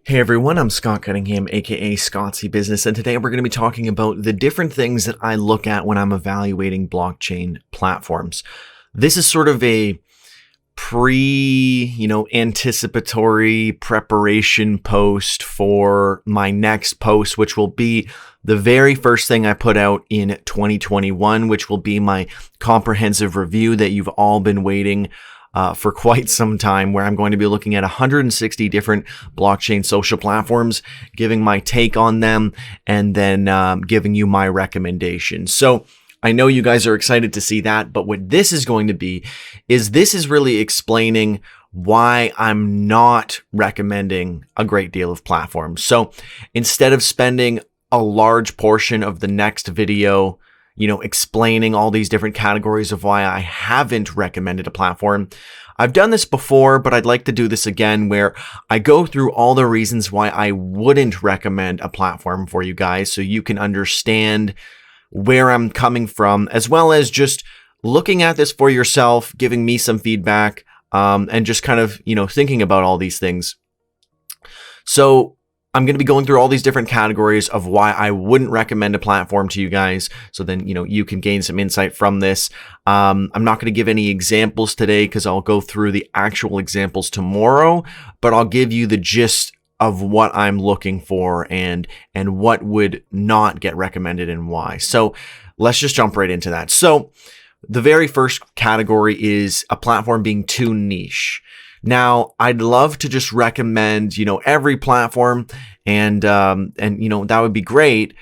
Hey everyone, I'm Scott Cunningham, aka Scottsy Business, and today we're going to be talking about the different things that I look at when I'm evaluating blockchain platforms. This is sort of a anticipatory preparation post for my next post, which will be the very first thing I put out in 2021, which will be my comprehensive review that you've all been waiting for quite some time, where I'm going to be looking at 160 different blockchain social platforms, giving my take on them, and then giving you my recommendations. So I know you guys are excited to see that, but what this is going to be is this is really explaining why I'm not recommending a great deal of platforms. So instead of spending a large portion of the next video explaining all these different categories of why I haven't recommended a platform, I've done this before, but I'd like to do this again where I go through all the reasons why I wouldn't recommend a platform for you guys so you can understand where I'm coming from, as well as just looking at this for yourself, giving me some feedback, and just kind of, thinking about all these things. So I'm going to be going through all these different categories of why I wouldn't recommend a platform to you guys. So then, you can gain some insight from this. I'm not going to give any examples today because I'll go through the actual examples tomorrow, but I'll give you the gist of what I'm looking for and what would not get recommended and why. So let's just jump right into that. So the very first category is a platform being too niche. Now, I'd love to just recommend, every platform and that would be great.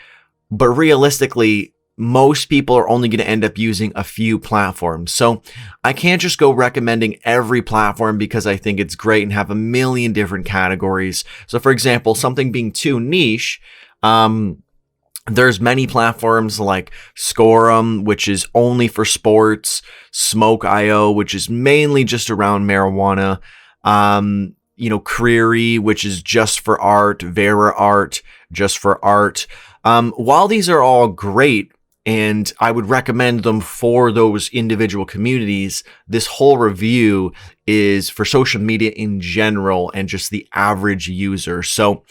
But realistically, most people are only going to end up using a few platforms. So I can't just go recommending every platform because I think it's great and have a million different categories. So for example, something being too niche, there's many platforms like Scorum, which is only for sports, Smoke.io, which is mainly just around marijuana, Creary, which is just for art, Vera Art, just for art. While these are all great, and I would recommend them for those individual communities, this whole review is for social media in general and just the average user. So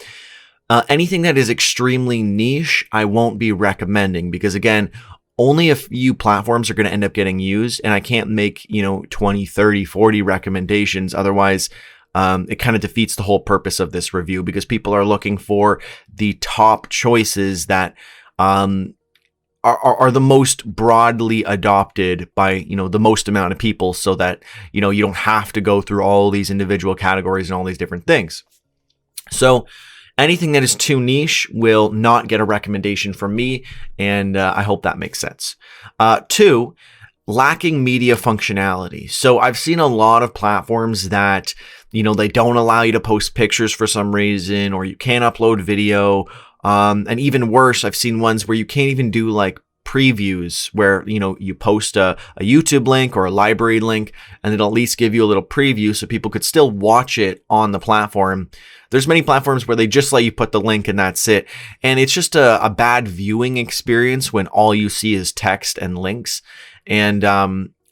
anything that is extremely niche, I won't be recommending because, again, only a few platforms are going to end up getting used, and I can't make, 20, 30, 40 recommendations. Otherwise, it kind of defeats the whole purpose of this review because people are looking for the top choices that are the most broadly adopted by, the most amount of people so that, you don't have to go through all these individual categories and all these different things. So anything that is too niche will not get a recommendation from me, and I hope that makes sense. 2, lacking media functionality. So I've seen a lot of platforms that, they don't allow you to post pictures for some reason, or you can't upload video. And even worse, I've seen ones where you can't even do like previews where, you post a YouTube link or a library link, and it'll at least give you a little preview so people could still watch it on the platform. There's many platforms where they just let you put the link and that's it. And it's just a bad viewing experience when all you see is text and links. And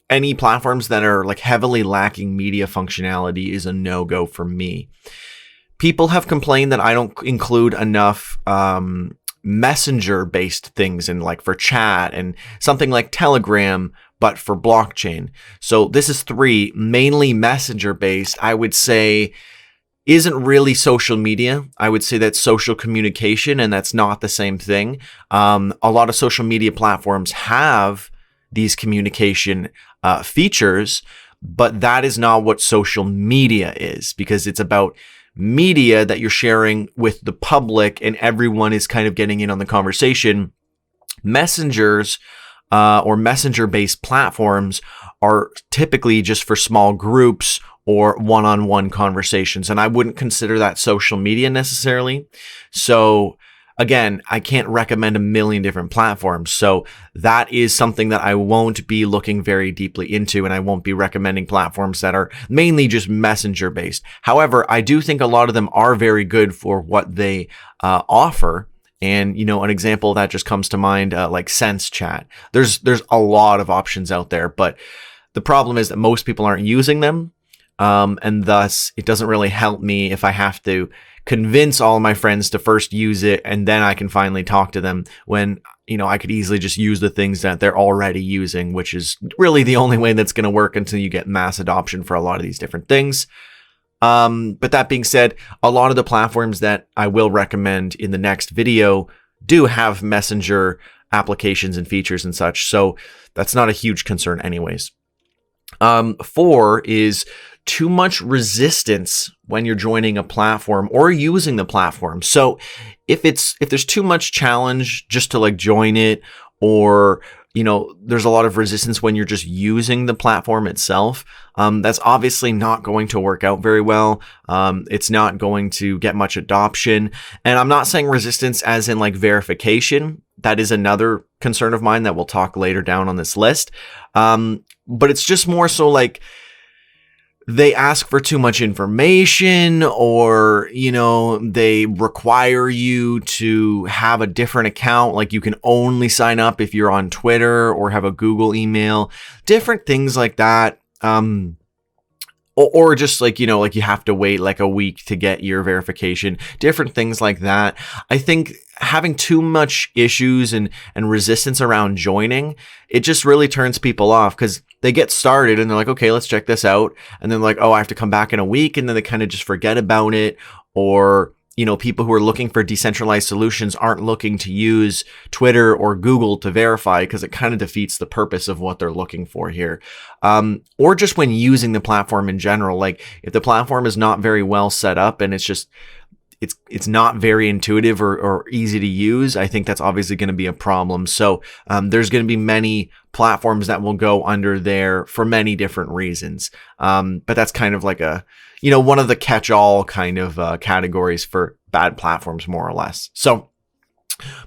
any platforms that are like heavily lacking media functionality is a no-go for me. People have complained that I don't include enough messenger-based things in like for chat and something like Telegram, but for blockchain. So this is 3, mainly messenger-based. I would say isn't really social media. I would say that's social communication, and that's not the same thing. A lot of social media platforms have these communication features, but that is not what social media is, because it's about media that you're sharing with the public and everyone is kind of getting in on the conversation. Messengers or messenger-based platforms are typically just for small groups or one-on-one conversations, and I wouldn't consider that social media necessarily. So again, I can't recommend a million different platforms. So that is something that I won't be looking very deeply into, and I won't be recommending platforms that are mainly just messenger based. However, I do think a lot of them are very good for what they offer. And, an example of that just comes to mind, like Sense Chat. There's a lot of options out there, but the problem is that most people aren't using them. and thus it doesn't really help me if I have to convince all of my friends to first use it and then I can finally talk to them, when I could easily just use the things that they're already using, which is really the only way that's going to work until you get mass adoption for a lot of these different things. But that being said, a lot of the platforms that I will recommend in the next video do have messenger applications and features and such, so that's not a huge concern anyways. 4 is too much resistance when you're joining a platform or using the platform. So if there's too much challenge just to like join it, or there's a lot of resistance when you're just using the platform itself, that's obviously not going to work out very well. It's not going to get much adoption. And I'm not saying resistance as in like verification. That is another concern of mine that we'll talk later down on this list. But it's just more so like they ask for too much information, or, they require you to have a different account. Like you can only sign up if you're on Twitter or have a Google email, different things like that. Or just like, like you have to wait like a week to get your verification, different things like that. I think having too much issues and resistance around joining, it just really turns people off, because they get started and they're like, okay, let's check this out. And then like, oh, I have to come back in a week. And then they kind of just forget about it. Or, people who are looking for decentralized solutions aren't looking to use Twitter or Google to verify, because it kind of defeats the purpose of what they're looking for here. Or just when using the platform in general, like if the platform is not very well set up and it's not very intuitive or easy to use, I think that's obviously going to be a problem. So there's going to be many platforms that will go under there for many different reasons. But that's kind of like one of the catch-all kind of categories for bad platforms, more or less. So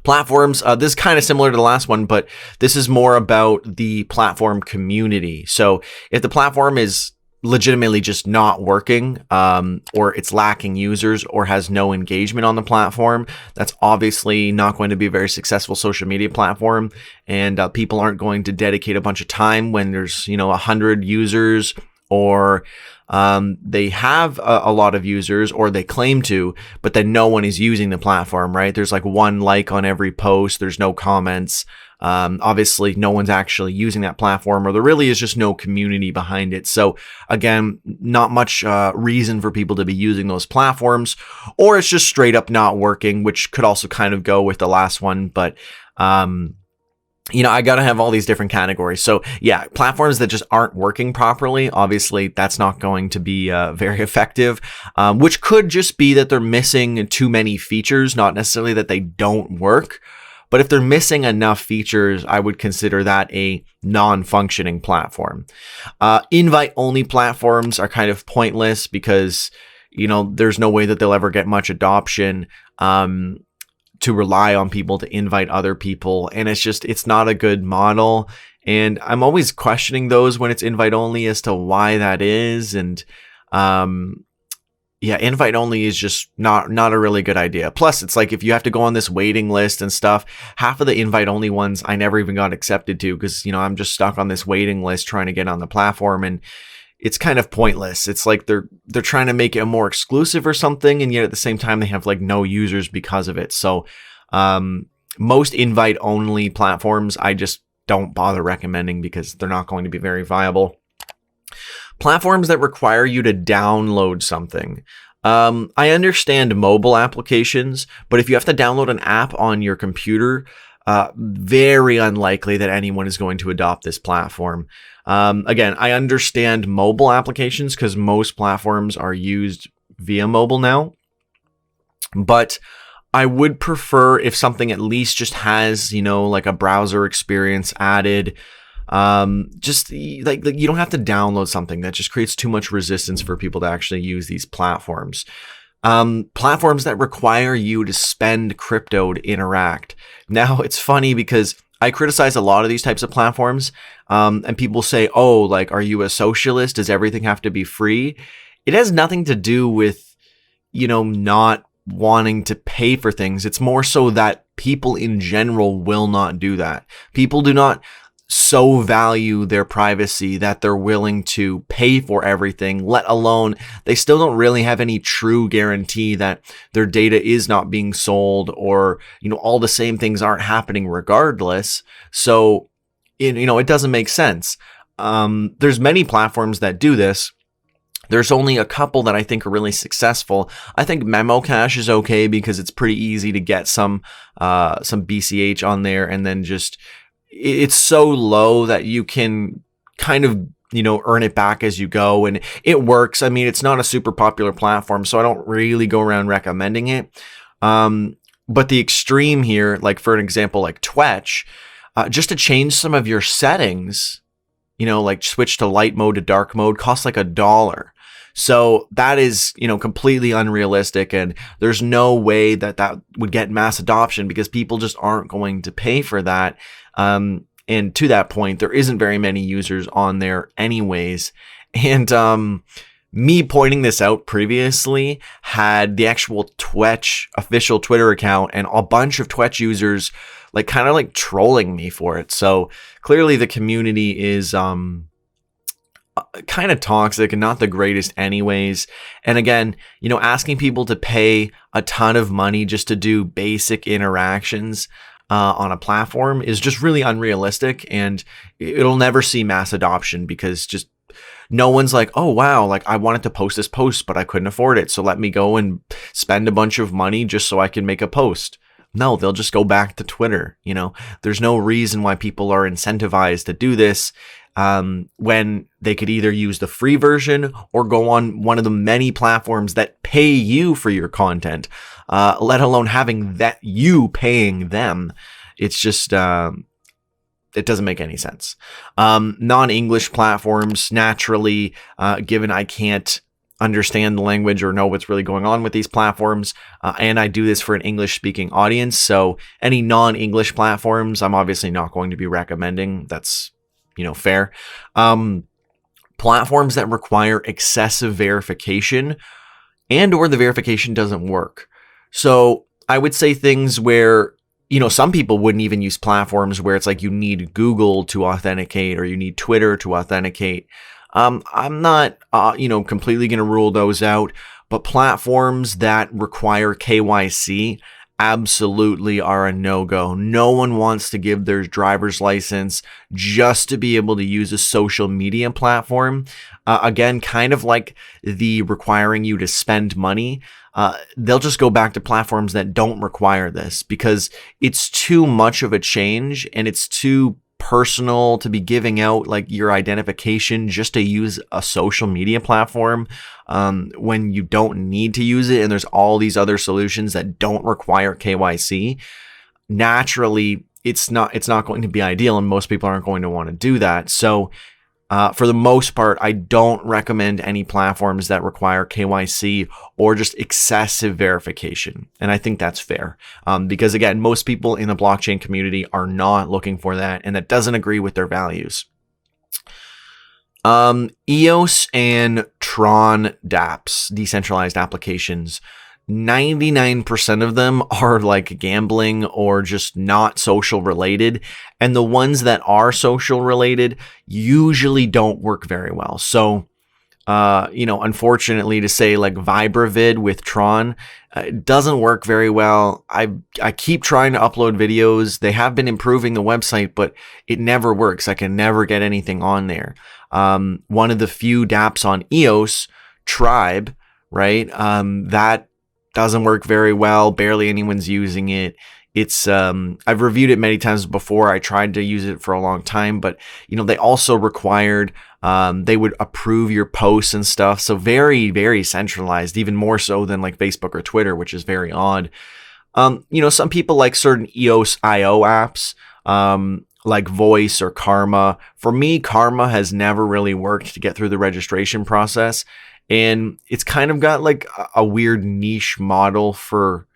platforms, this is kind of similar to the last one, but this is more about the platform community. So if the platform is legitimately just not working, or it's lacking users or has no engagement on the platform, that's obviously not going to be a very successful social media platform. And people aren't going to dedicate a bunch of time when there's 100 users, or they have a lot of users, or they claim to, but then no one is using the platform, right? There's like one like on every post, there's no comments. Obviously no one's actually using that platform, or there really is just no community behind it. So again, not much reason for people to be using those platforms, or it's just straight up not working, which could also kind of go with the last one. But I got to have all these different categories. So yeah, platforms that just aren't working properly, obviously that's not going to be very effective, which could just be that they're missing too many features, not necessarily that they don't work. But if they're missing enough features, I would consider that a non-functioning platform. Invite-only platforms are kind of pointless, because, there's no way that they'll ever get much adoption to rely on people to invite other people. And it's not a good model. And I'm always questioning those when it's invite-only as to why that is. And yeah, invite only is just not a really good idea. Plus, it's like if you have to go on this waiting list and stuff, half of the invite only ones I never even got accepted to, because I'm just stuck on this waiting list trying to get on the platform, and it's kind of pointless. It's like they're trying to make it more exclusive or something, and yet at the same time they have like no users because of it. So most invite only platforms I just don't bother recommending, because they're not going to be very viable. Platforms that require you to download something. I understand mobile applications, but if you have to download an app on your computer, very unlikely that anyone is going to adopt this platform. Again, I understand mobile applications because most platforms are used via mobile now, but I would prefer if something at least just has, like a browser experience added. Just like you don't have to download something that just creates too much resistance for people to actually use these platforms. Platforms that require you to spend crypto to interact. Now it's funny because I criticize a lot of these types of platforms, and people say, oh, like, are you a socialist? Does everything have to be free? It has nothing to do with, not wanting to pay for things. It's more so that people in general will not do that. People do not so value their privacy that they're willing to pay for everything, let alone they still don't really have any true guarantee that their data is not being sold, or, all the same things aren't happening regardless. So, it doesn't make sense. There's many platforms that do this. There's only a couple that I think are really successful. I think MemoCache is okay because it's pretty easy to get some BCH on there, and then just it's so low that you can kind of, earn it back as you go, and it works. I mean, it's not a super popular platform, so I don't really go around recommending it. But the extreme here, like for an example, like Twitch, just to change some of your settings, like switch to light mode to dark mode, costs like $1. So that is, completely unrealistic, and there's no way that would get mass adoption because people just aren't going to pay for that. And to that point, there isn't very many users on there anyways. And me pointing this out previously had the actual Twitch official Twitter account and a bunch of Twitch users kind of trolling me for it. So clearly the community is kind of toxic and not the greatest anyways. And again, asking people to pay a ton of money just to do basic interactions on a platform is just really unrealistic, and it'll never see mass adoption because just no one's like, oh wow, I wanted to post this post but I couldn't afford it, so let me go and spend a bunch of money just so I can make a post. No, they'll just go back to Twitter. There's no reason why people are incentivized to do this when they could either use the free version or go on one of the many platforms that pay you for your content, let alone having that you paying them. It's just, it doesn't make any sense. Non-English platforms, naturally, given I can't understand the language or know what's really going on with these platforms, and I do this for an English-speaking audience, so any non-English platforms I'm obviously not going to be recommending. That's fair. Platforms that require excessive verification and or the verification doesn't work. So I would say things where, some people wouldn't even use platforms where it's you need Google to authenticate or you need Twitter to authenticate. I'm not, completely going to rule those out, but platforms that require KYC absolutely are a no-go. No one wants to give their driver's license just to be able to use a social media platform. Again, kind of like the requiring you to spend money. They'll just go back to platforms that don't require this because it's too much of a change and it's too personal to be giving out your identification just to use a social media platform when you don't need to use it, and there's all these other solutions that don't require KYC. Naturally, it's not going to be ideal, and most people aren't going to want to do that. So for the most part, I don't recommend any platforms that require KYC or just excessive verification. And I think that's fair because, again, most people in the blockchain community are not looking for that, and that doesn't agree with their values. EOS and Tron Dapps, decentralized applications, 99% of them are gambling or just not social related. And the ones that are social related usually don't work very well. So, unfortunately to say Vibravid with Tron, it doesn't work very well. I keep trying to upload videos. They have been improving the website, but it never works. I can never get anything on there. One of the few dApps on EOS, Tribe, right? That doesn't work very well. Barely anyone's using it. It's I've reviewed it many times before. I tried to use it for a long time, but they also required they would approve your posts and stuff. So very, very centralized, even more so than Facebook or Twitter, which is very odd. Some people like certain EOS IO apps, like Voice or Karma. For me, Karma has never really worked to get through the registration process. And it's kind of got a weird niche model for,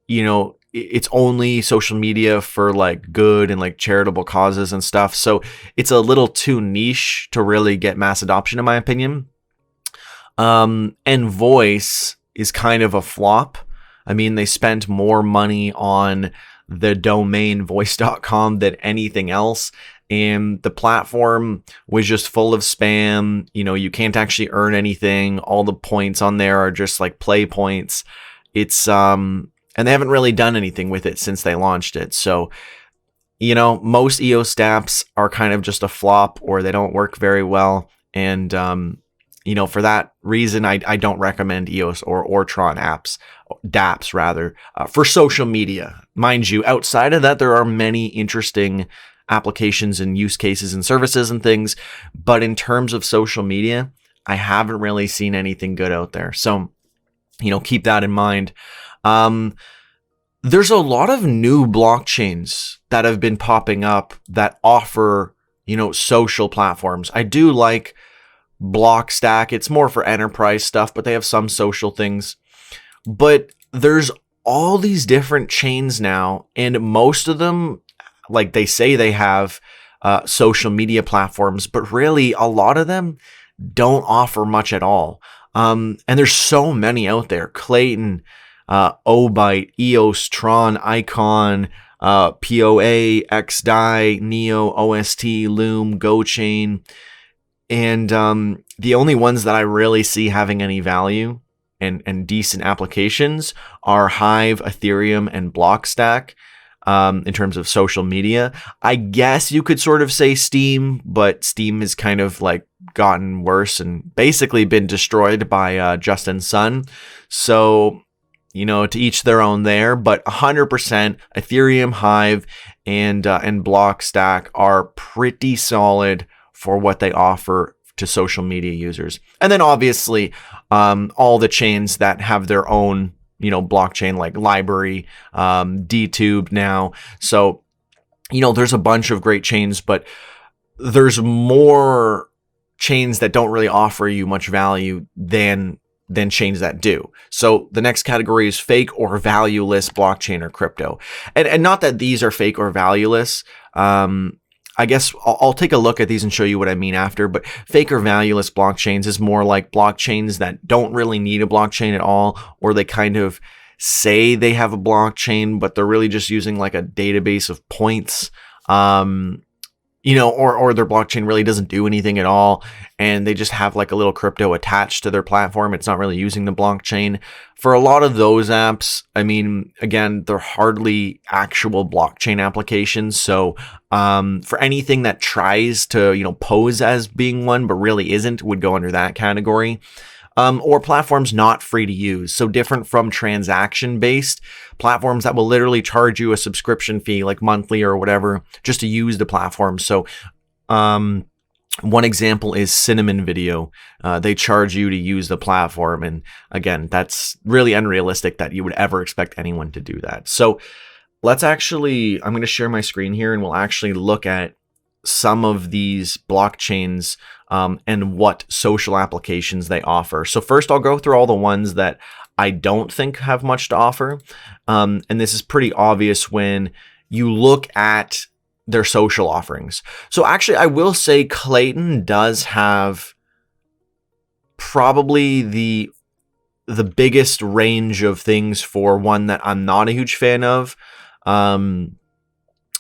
it's only social media for good and charitable causes and stuff. So it's a little too niche to really get mass adoption, in my opinion. And Voice is kind of a flop. I mean, they spent more money on the domain voice.com than anything else. And the platform was just full of spam. You know, you can't actually earn anything. All the points on there are just like play points. It's, and they haven't really done anything with it since they launched it. So, you know, most EOS dApps are kind of just a flop, or they don't work very well. And, you know, for that reason, I don't recommend EOS or Tron apps, dApps rather, for social media. Mind you, outside of that, there are many interesting applications and use cases and services and things. But in terms of social media, I haven't really seen anything good out there. So, you know, keep that in mind. There's a lot of new blockchains that have been popping up that offer, you know, social platforms. I do like Blockstack. It's more for enterprise stuff, but they have some social things. But there's all these different chains now, and most of them, like they say they have social media platforms, but really a lot of them don't offer much at all. And there's so many out there. Clayton, Obyte, EOS, Tron, Icon, POA, XDAI, Neo, OST, Loom, GoChain. And the only ones that I really see having any value and decent applications are Hive, Ethereum, and Blockstack. In terms of social media, I guess you could sort of say Steam, but Steam has kind of like gotten worse and basically been destroyed by Justin Sun. So, you know, to each their own there, but 100% Ethereum, Hive, and Blockstack are pretty solid for what they offer to social media users. And then obviously, all the chains that have their own, you know, blockchain, like Library, DTube now. So, you know, there's a bunch of great chains, but there's more chains that don't really offer you much value than chains that do. So the next category is fake or valueless blockchain or crypto. And not that these are fake or valueless. I guess I'll take a look at these and show you what I mean after, but fake or valueless blockchains is more like blockchains that don't really need a blockchain at all, or they kind of say they have a blockchain, but they're really just using like a database of points, you know, or their blockchain really doesn't do anything at all, and they just have like a little crypto attached to their platform. It's not really using the blockchain. For a lot of those apps, I mean, again, they're hardly actual blockchain applications. So for anything that tries to, you know, pose as being one, but really isn't, would go under that category. Or platforms not free to use. So different from transaction-based platforms that will literally charge you a subscription fee, like monthly or whatever, just to use the platform. So one example is Cinnamon Video. They charge you to use the platform. And again, that's really unrealistic that you would ever expect anyone to do that. So let's actually, I'm going to share my screen here and we'll actually look at some of these blockchains and what social applications they offer. So first I'll go through all the ones that I don't think have much to offer. And this is pretty obvious when you look at their social offerings. So actually I will say Clayton does have probably the biggest range of things for one that I'm not a huge fan of.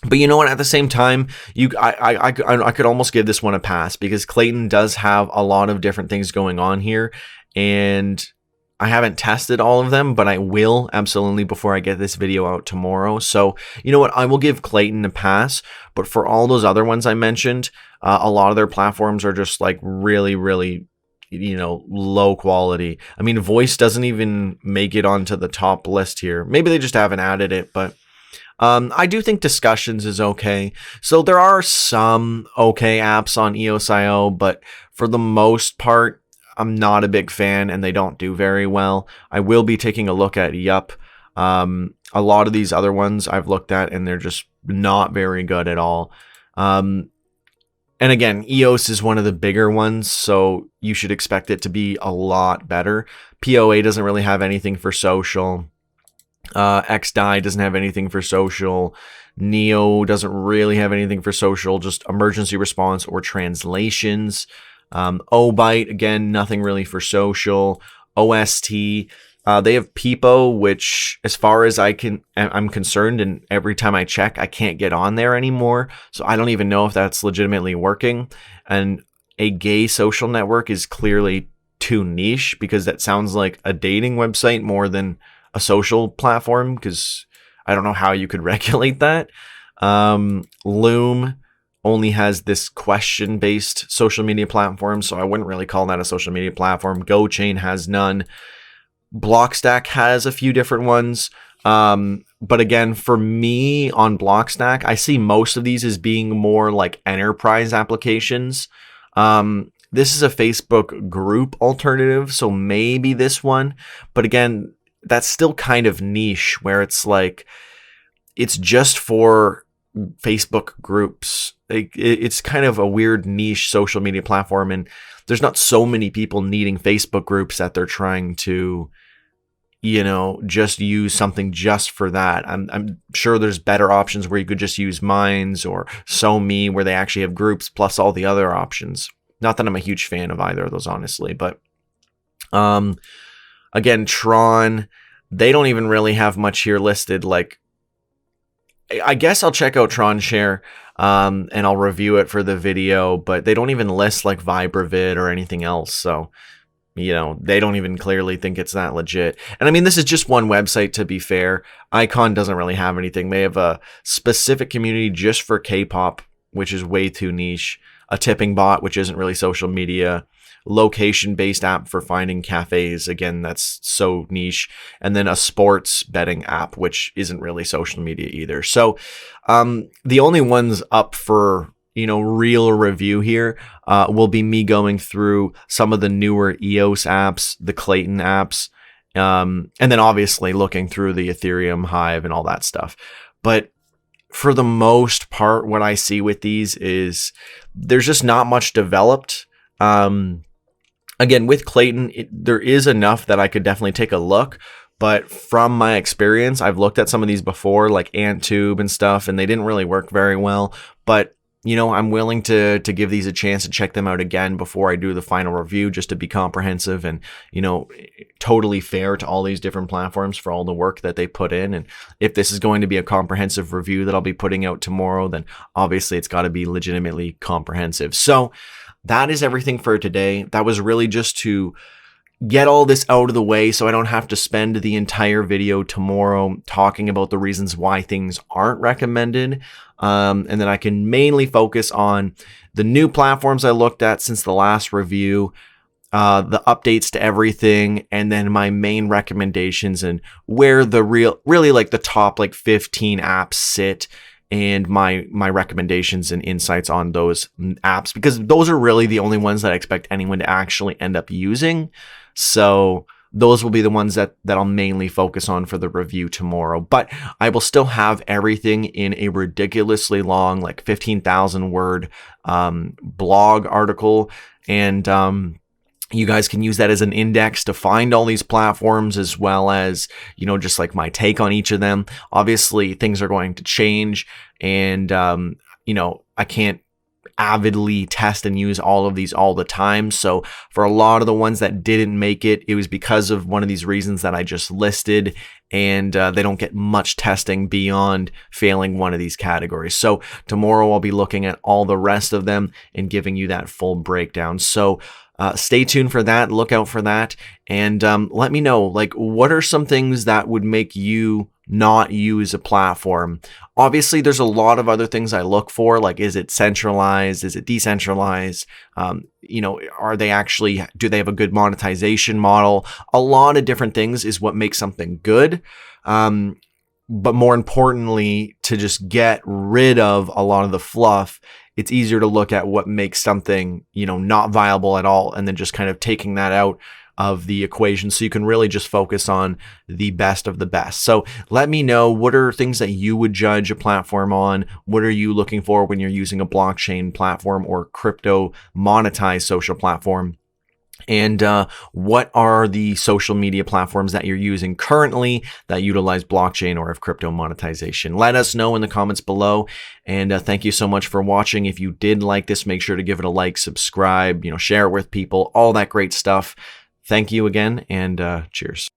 But you know what? At the same time, I could almost give this one a pass because Clayton does have a lot of different things going on here, and I haven't tested all of them, but I will absolutely before I get this video out tomorrow. So you know what? I will give Clayton a pass, but for all those other ones I mentioned, a lot of their platforms are just like really, really, you know, low quality. I mean, Voice doesn't even make it onto the top list here. Maybe they just haven't added it, but I do think Discussions is okay. So there are some okay apps on EOS.io, but for the most part, I'm not a big fan and they don't do very well. I will be taking a look at Yup. A lot of these other ones I've looked at and they're just not very good at all. And again, EOS is one of the bigger ones, so you should expect it to be a lot better. POA doesn't really have anything for social. XDAI doesn't have anything for social. Neo doesn't really have anything for social, just emergency response or translations. Obyte, again, nothing really for social. OST, They have Peepo, which, as far as I'm concerned, and every time I check, I can't get on there anymore. So I don't even know if that's legitimately working. And a gay social network is clearly too niche, because that sounds like a dating website more than a social platform, because I don't know how you could regulate that. Loom only has this question-based social media platform, so I wouldn't really call that a social media platform. GoChain has none. Blockstack has a few different ones. But again, for me on Blockstack, I see most of these as being more like enterprise applications. This is a Facebook group alternative, so maybe this one. But again, that's still kind of niche, where it's like, it's just for Facebook groups. It's kind of a weird niche social media platform, and there's not so many people needing Facebook groups that they're trying to, just use something just for that. I'm sure there's better options where you could just use Minds or SoMe, where they actually have groups plus all the other options. Not that I'm a huge fan of either of those, honestly, but again, Tron, they don't even really have much here listed. Like, I guess I'll check out Tron Share, and I'll review it for the video, but they don't even list like VibraVid or anything else. So, they don't even clearly think it's that legit. And I mean, this is just one website, to be fair. Icon doesn't really have anything. They have a specific community just for K-pop, which is way too niche. A tipping bot, which isn't really social media. Location-based app for finding cafes. Again, that's so niche. And then a sports betting app, which isn't really social media either. So the only ones up for, real review here will be me going through some of the newer EOS apps, the Clayton apps, and then obviously looking through the Ethereum Hive and all that stuff. But for the most part, what I see with these is there's just not much developed. Again, with Clayton, there is enough that I could definitely take a look. But from my experience, I've looked at some of these before, like AntTube and stuff, and they didn't really work very well. But, I'm willing to give these a chance to check them out again before I do the final review, just to be comprehensive and, totally fair to all these different platforms for all the work that they put in. And if this is going to be a comprehensive review that I'll be putting out tomorrow, then obviously it's got to be legitimately comprehensive. So that is everything for today. That was really just to get all this out of the way so I don't have to spend the entire video tomorrow talking about the reasons why things aren't recommended. And then I can mainly focus on the new platforms I looked at since the last review, the updates to everything, and then my main recommendations and where the really like the top 15 apps sit, and my recommendations and insights on those apps, because those are really the only ones that I expect anyone to actually end up using. So those will be the ones that I'll mainly focus on for the review tomorrow. But I will still have everything in a ridiculously long, 15,000 word blog article. And you guys can use that as an index to find all these platforms, as well as, just like my take on each of them. Obviously, things are going to change, and, I can't avidly test and use all of these all the time. So for a lot of the ones that didn't make it, it was because of one of these reasons that I just listed, and they don't get much testing beyond failing one of these categories. So tomorrow I'll be looking at all the rest of them and giving you that full breakdown. So stay tuned for that. Look out for that. And let me know, what are some things that would make you not use a platform? Obviously, there's a lot of other things I look for, is it centralized? Is it decentralized? Are they actually, do they have a good monetization model? A lot of different things is what makes something good. But more importantly, to just get rid of a lot of the fluff, it's easier to look at what makes something, not viable at all, and then just kind of taking that out of the equation, so you can really just focus on the best of the best. So let me know, what are things that you would judge a platform on? What are you looking for when you're using a blockchain platform or crypto monetized social platform? And what are the social media platforms that you're using currently that utilize blockchain or have crypto monetization? Let us know in the comments below. And thank you so much for watching. If you did like this, make sure to give it a like, subscribe, share it with people, all that great stuff. Thank you again, and cheers.